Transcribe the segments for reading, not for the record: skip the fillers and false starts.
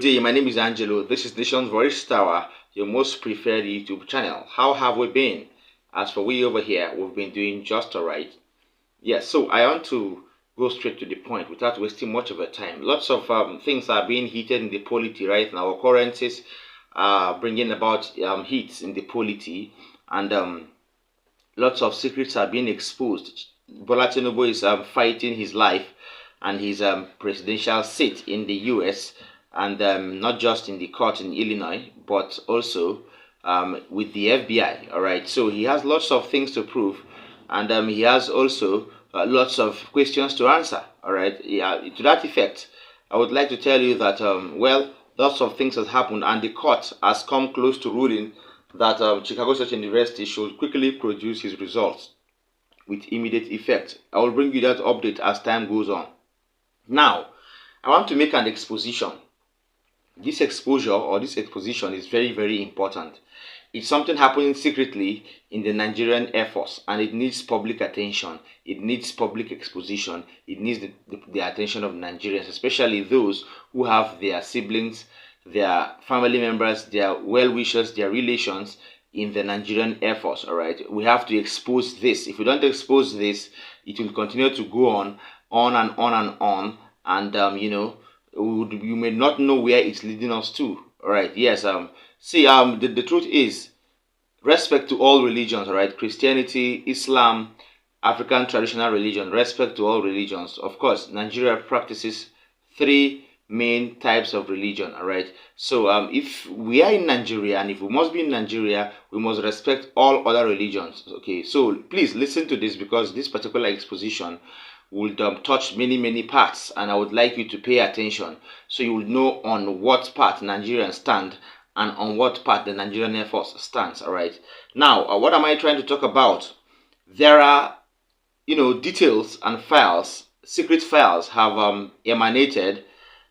day, my name is Angelo. This is Nation's Voice Tower, your most preferred YouTube channel. How have we been? As for we over here, we've been doing just alright. Yes, so I want to go straight to the point without wasting much of your time. Lots of things are being heated in the polity right now. Occurrences are bringing about heats in the polity, and lots of secrets are being exposed. Bola Tinubu is fighting his life and his presidential seat in the U.S., and not just in the court in Illinois, but also with the FBI. All right, so he has lots of things to prove, and he has also lots of questions to answer. All right, yeah, to that effect, I would like to tell you that well, lots of things has happened, and the court has come close to ruling that Chicago State University should quickly produce his results with immediate effect. I will bring you that update as time goes on. Now, I want to make an exposition. This exposure or this exposition is very, very important. It's something happening secretly in the Nigerian Air Force, and it needs public attention. It needs public exposition. It needs the attention of Nigerians, especially those who have their siblings, their family members, their well-wishers, their relations in the Nigerian Air Force. All right, we have to expose this. If we don't expose this, it will continue to go on and on and on, and you may not know where it's leading us to. All right, yes. The truth is, respect to all religions. All right, Christianity, Islam, African traditional religion, respect to all religions. Of course, Nigeria practices three main types of religion. All right, so if we are in Nigeria, and if we must be in Nigeria, we must respect all other religions. Okay, so please listen to this, because this particular exposition would touch many parts, and I would like you to pay attention so you will know on what part Nigerians stand and on what part the Nigerian Air Force stands. All right, now what am I trying to talk about? There are details and files, secret files have emanated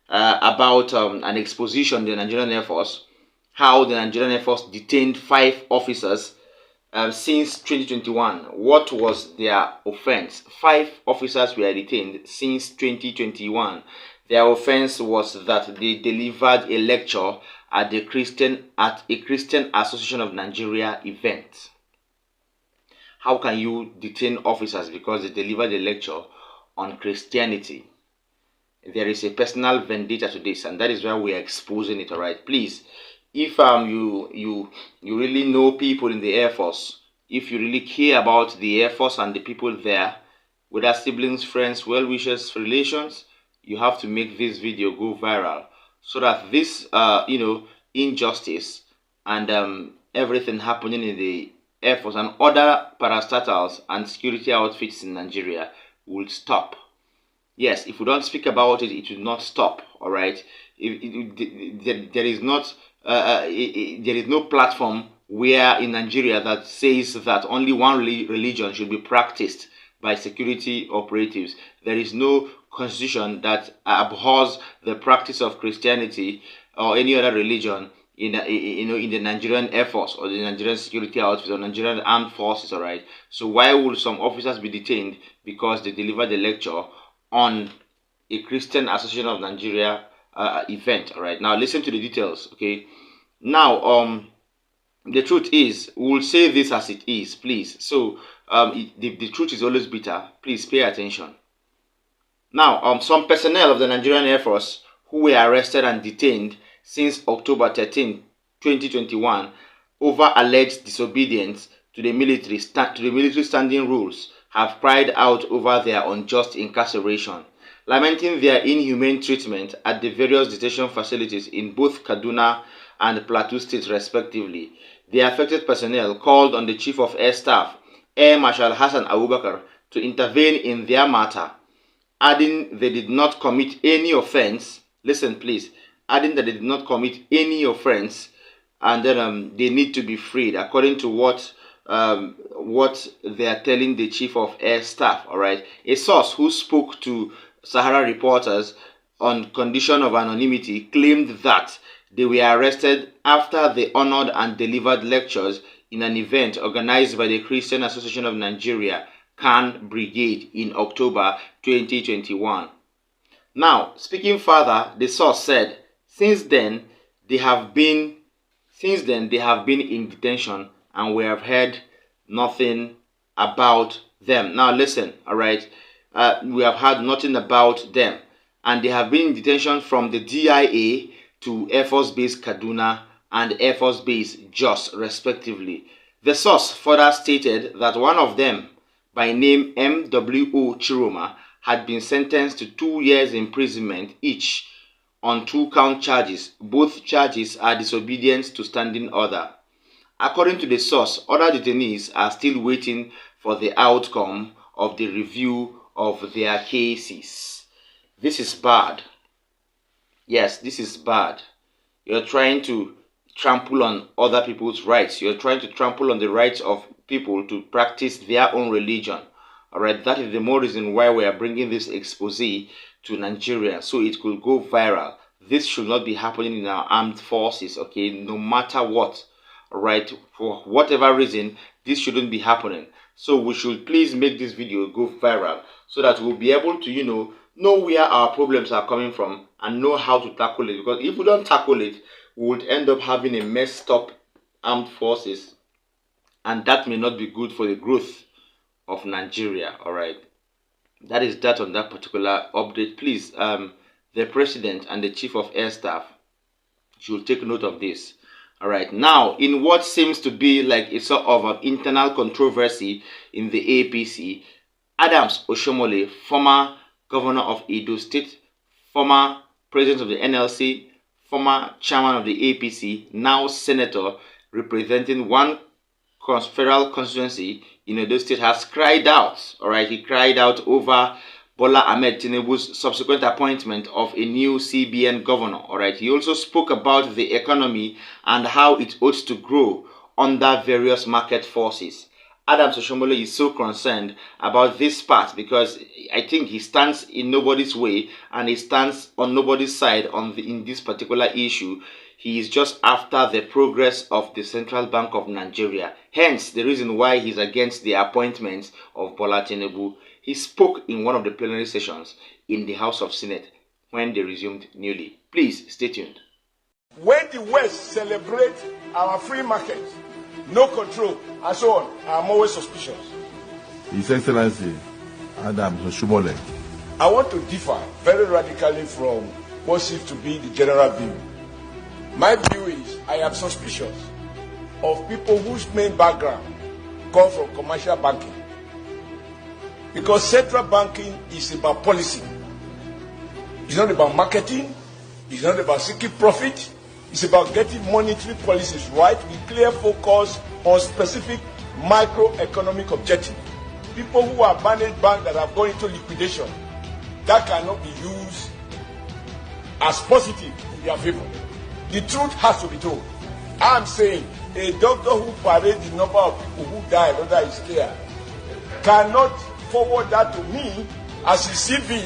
about an exposition in the Nigerian Air Force, how the Nigerian Air Force detained 5 officers since 2021. What was their offense? 5 officers were detained since 2021. Their offense was that they delivered a lecture at a Christian Association of Nigeria event. How can you detain officers because they delivered a lecture on Christianity? There is a personal vendetta to this, and that is why we are exposing it. All right, please. If you really know people in the Air Force, if you really care about the Air Force and the people there, whether siblings, friends, well-wishers, relations, you have to make this video go viral so that this injustice and everything happening in the Air Force and other parastatals and security outfits in Nigeria will stop. Yes, if we don't speak about it, it will not stop. All right, there is no platform where in Nigeria that says that only one religion should be practiced by security operatives. There is no constitution that abhors the practice of Christianity or any other religion in the Nigerian Air Force or the Nigerian security outfits or Nigerian armed forces. All right, so why would some officers be detained because they delivered a lecture on a Christian Association of Nigeria event? All right, now listen to the details. Okay, now the truth is, we'll say this as it is, please. So the truth is always bitter. Please pay attention. Now some personnel of the Nigerian Air Force who were arrested and detained since October 13, 2021 over alleged disobedience to the military standing rules have cried out over their unjust incarceration, lamenting their inhumane treatment at the various detention facilities in both Kaduna and Plateau states respectively. The affected personnel called on the Chief of Air Staff, Air Marshal Hassan Abubakar, to intervene in their matter, adding they did not commit any offense. Listen please, adding that they did not commit any offense, and then they need to be freed according to what they are telling the Chief of Air Staff. All right, a source who spoke to Sahara reporters on condition of anonymity claimed that they were arrested after they honored and delivered lectures in an event organized by the Christian Association of Nigeria, CAN Brigade, in October 2021. Now, speaking further, the source said, Since then, they have been in detention, and we have heard nothing about them. Now listen, all right. We have heard nothing about them, and they have been in detention from the DIA to Air Force Base Kaduna and Air Force Base Jos, respectively. The source further stated that one of them, by name MWO Chiroma, had been sentenced to 2 years imprisonment each on 2-count charges. Both charges are disobedience to standing order. According to the source, other detainees are still waiting for the outcome of the review of their cases. This is bad. Yes, this is bad. You're trying to trample on other people's rights. You're trying to trample on the rights of people to practice their own religion. Alright, that is the more reason why we are bringing this expose to Nigeria, so it could go viral. This should not be happening in our armed forces, okay, no matter what. Alright, for whatever reason, this shouldn't be happening. So we should please make this video go viral so that we'll be able to, know where our problems are coming from and know how to tackle it. Because if we don't tackle it, we would end up having a messed up armed forces, and that may not be good for the growth of Nigeria. All right, that is that on that particular update. Please, the president and the chief of air staff should take note of this. All right, now in what seems to be like a sort of an internal controversy in the APC, Adams Oshomole, former governor of Edo State, former president of the NLC, former chairman of the APC, now senator representing one federal constituency in Edo State, has cried out. All right, he cried out over Bola Ahmed Tinubu's subsequent appointment of a new CBN governor. All right, he also spoke about the economy and how it ought to grow under various market forces. Adams Oshomole is so concerned about this part because I think he stands in nobody's way and he stands on nobody's side in this particular issue. He is just after the progress of the Central Bank of Nigeria. Hence, the reason why he's against the appointments of Bola Tinubu. He spoke in one of the plenary sessions in the House of Senate when they resumed newly. Please, stay tuned. When the West celebrates our free market, no control, and so on, I'm always suspicious. His Excellency, Adams Oshomole. I want to differ very radically from what seems to be the general view. My view is I am suspicious of people whose main background comes from commercial banking. Because central banking is about policy. It's not about marketing. It's not about seeking profit. It's about getting monetary policies right with clear focus on specific microeconomic objectives. People who have managed banks that have gone into liquidation, that cannot be used as positive in their favor. The truth has to be told. I'm saying a doctor who parades the number of people who died under his care cannot forward that to me as a CV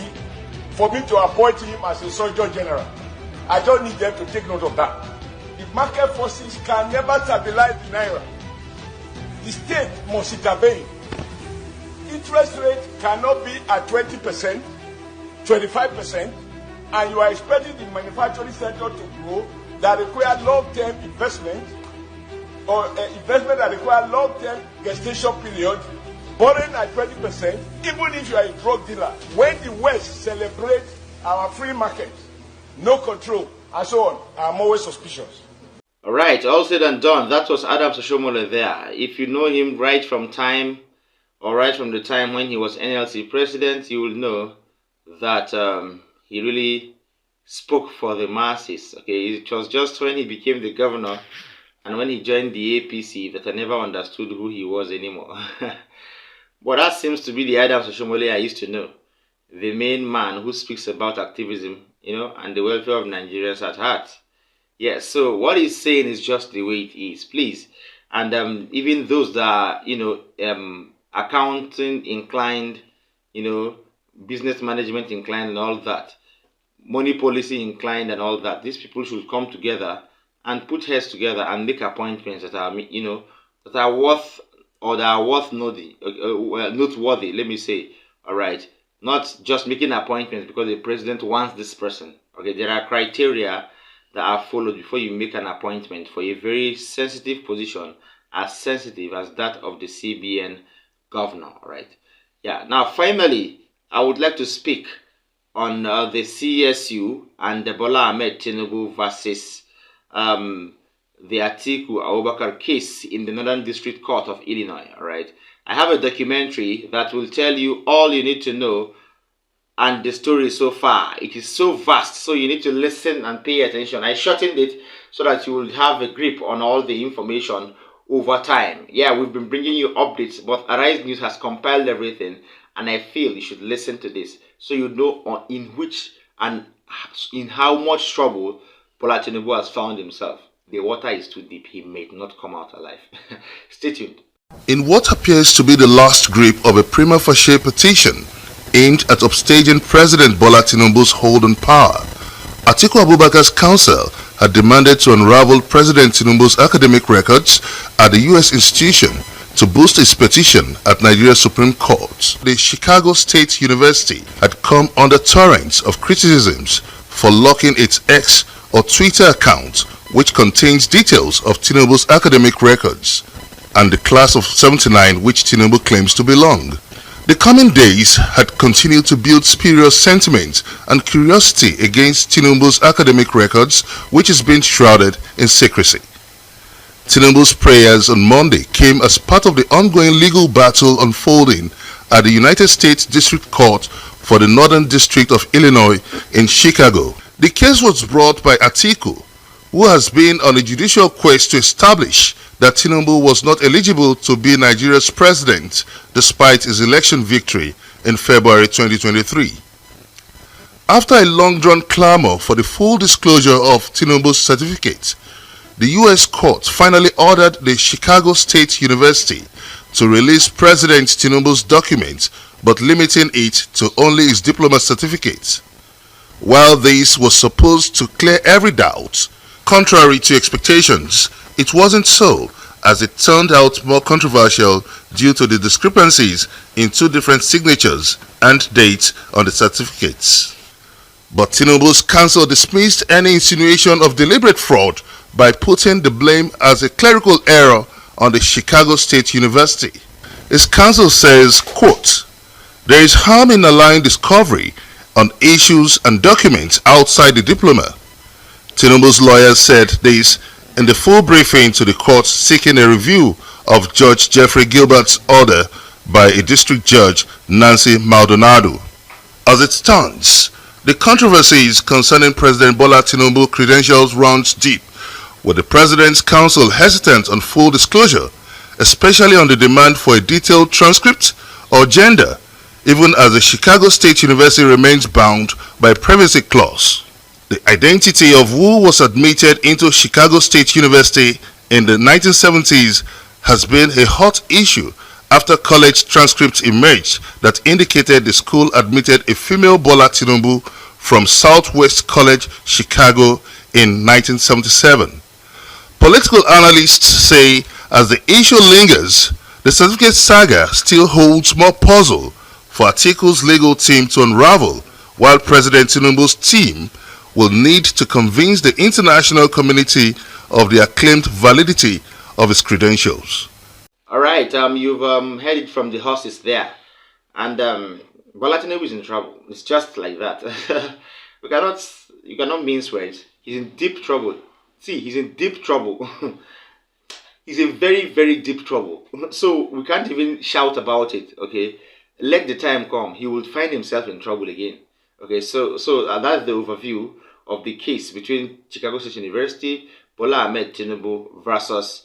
for me to appoint him as a surgeon general. I don't need them to take note of that. The market forces can never stabilize the naira. The state must intervene. Interest rate cannot be at 20%, 25%, and you are expecting the manufacturing sector to grow that require long-term investment or investment that require long-term gestation period, borrowing at 20%, even if you are a drug dealer. When the West celebrates our free market, no control, and so on, I'm always suspicious. All right, all said and done. That was Adams Oshomole there. If you know him right from the time when he was NLC president, you will know that he really spoke for the masses. Okay, it was just when he became the governor and when he joined the APC that I never understood who he was anymore. But that seems to be the Adams Oshomole I used to know. The main man who speaks about activism, and the welfare of Nigerians at heart. Yes, so what he's saying is just the way it is, please. And even those that are, accounting inclined, business management inclined and all that, money policy inclined and all that, these people should come together and put heads together and make appointments that are, that are noteworthy, let me say, all right. Not just making appointments because the president wants this person. Okay, there are criteria that are followed before you make an appointment for a very sensitive position, as sensitive as that of the CBN governor, right? Yeah. Now, finally, I would like to speak on the CSU and the Bola Ahmed Tinubu versus the Atiku Abubakar case in the Northern District Court of Illinois. All right, I have a documentary that will tell you all you need to know and the story so far. It is so vast, so you need to listen and pay attention. I shortened it so that you will have a grip on all the information over time. Yeah, we've been bringing you updates, but Arise News has compiled everything, and I feel you should listen to this so you know in which and in how much trouble Bola Tinubu has found himself. The water is too deep. He may not come out alive. Stay tuned. In what appears to be the last grip of a prima facie petition aimed at upstaging President Bola Tinubu's hold on power, Atiku Abubakar's counsel had demanded to unravel President Tinubu's academic records at the U.S. institution to boost his petition at Nigeria's Supreme Court. The Chicago State University had come under torrents of criticisms for locking its X or Twitter account, which contains details of Tinubu's academic records and the class of 79 which Tinubu claims to belong. The coming days had continued to build spurious sentiment and curiosity against Tinubu's academic records, which is being shrouded in secrecy. Tinubu's prayers on Monday came as part of the ongoing legal battle unfolding at the United States District Court for the Northern District of Illinois in Chicago. The case was brought by Atiku, who has been on a judicial quest to establish that Tinubu was not eligible to be Nigeria's president despite his election victory in February 2023. After a long-drawn clamor for the full disclosure of Tinubu's certificate, the U.S. court finally ordered the Chicago State University to release President Tinubu's documents, but limiting it to only his diploma certificate. While this was supposed to clear every doubt, contrary to expectations, it wasn't so, as it turned out more controversial due to the discrepancies in two different signatures and dates on the certificates. But Tinubu's counsel dismissed any insinuation of deliberate fraud by putting the blame as a clerical error on the Chicago State University. His counsel says, quote, "There is harm in allowing discovery on issues and documents outside the diploma." Tinubu's lawyers said this in the full briefing to the court seeking a review of Judge Jeffrey Gilbert's order by a district judge, Nancy Maldonado. As it stands, the controversies concerning President Bola Tinubu credentials runs deep, with the President's counsel hesitant on full disclosure, especially on the demand for a detailed transcript or gender, even as the Chicago State University remains bound by a privacy clause. The identity of who was admitted into Chicago State University in the 1970s has been a hot issue after college transcripts emerged that indicated the school admitted a female Bola Tinubu from Southwest College, Chicago in 1977. Political analysts say as the issue lingers, the certificate saga still holds more puzzle for Atiku's legal team to unravel, while President Tinubu's team will need to convince the international community of the acclaimed validity of his credentials. All right, you've heard it from the horses there, and Bola Tinubu is in trouble. It's just like that. You cannot mince words. He's in deep trouble. See, he's in deep trouble. He's in very, very deep trouble. So we can't even shout about it. Okay, let the time come. He will find himself in trouble again. Okay, so that's the overview of the case between Chicago State University, Bola Ahmed Tinubu versus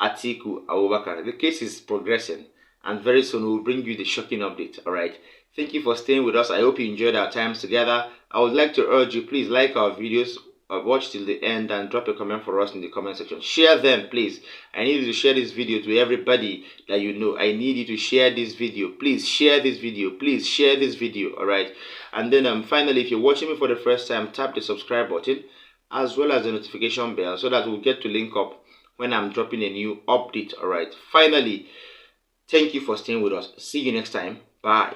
Atiku Abubakar. The case is progressing, and very soon we'll bring you the shocking update. All right. Thank you for staying with us. I hope you enjoyed our times together. I would like to urge you, please like our videos, watch till the end, and drop a comment for us in the comment section. Share them, please. I need you to share this video to everybody that you know. I need you to share this video. Please share this video. Please share this video. All right. And then finally, if you're watching me for the first time, tap the subscribe button as well as the notification bell so that we'll get to link up when I'm dropping a new update. All right. Finally, thank you for staying with us. See you next time. Bye.